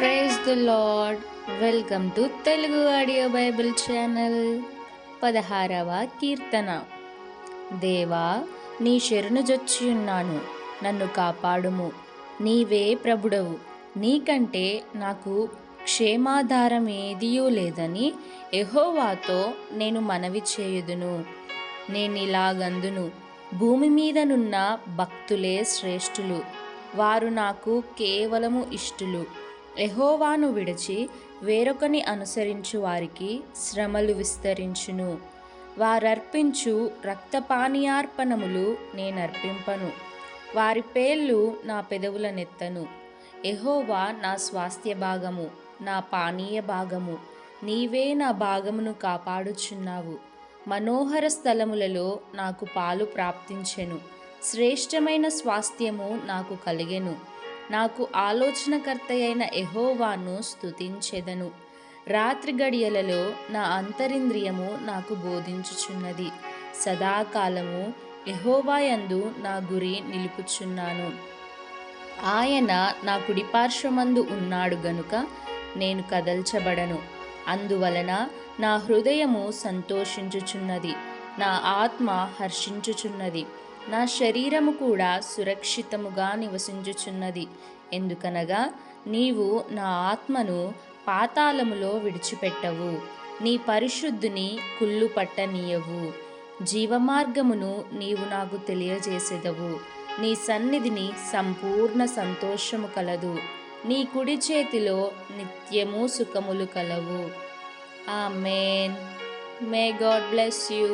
Praise the lord. Welcome to Telugu audio Bible channel. 16వ కీర్తన. దేవా, నీ శరణు జొచ్చియున్నాను, నన్ను కాపాడుము. నీవే ప్రభుడవు, నీకంటే నాకు క్షేమాధారం ఏదియూ లేదని యెహోవాతో నేను మనవి చేయుదును. నేనిలాగందును, భూమి మీదనున్న భక్తులే శ్రేష్ఠులు, వారు నాకు కేవలము ఇష్టులు. యెహోవాను విడిచి వేరొకని అనుసరించు వారికి శ్రమలు విస్తరించును. వారర్పించు రక్తపానీయార్పణములు నేనర్పింపను, వారి పేర్లు నా పెదవులనెత్తను. యెహోవా నా స్వాస్థ్య భాగము, నా పానీయ భాగము, నీవే నా భాగమును కాపాడుచున్నావు. మనోహర స్థలములలో నాకు పాలు ప్రాప్తించెను, శ్రేష్టమైన స్వాస్థ్యము నాకు కలిగెను. నాకు ఆలోచనకర్తయైన యెహోవాను స్తుతించెదను. రాత్రి గడియలలో నా అంతరింద్రియము నాకు బోధించుచున్నది. సదాకాలము యెహోవాయందు నా గురి నిలుపుచున్నాను. ఆయన నా కుడిపార్శ్వమందు ఉన్నాడు గనుక నేను కదల్చబడను. అందువలన నా హృదయము సంతోషించుచున్నది, నా ఆత్మ హర్షించుచున్నది, నా శరీరము కూడా సురక్షితముగా నివసించుచున్నది. ఎందుకనగా నీవు నా ఆత్మను పాతాళములో విడిచిపెట్టవు, నీ పరిశుద్ధుని కుళ్ళు పట్టనీయవు. జీవమార్గమును నీవు నాకు తెలియజేసెదవు. నీ సన్నిధిని సంపూర్ణ సంతోషము కలదు, నీ కుడి చేతిలో నిత్యము సుఖములు కలవు. Amen. May God bless you.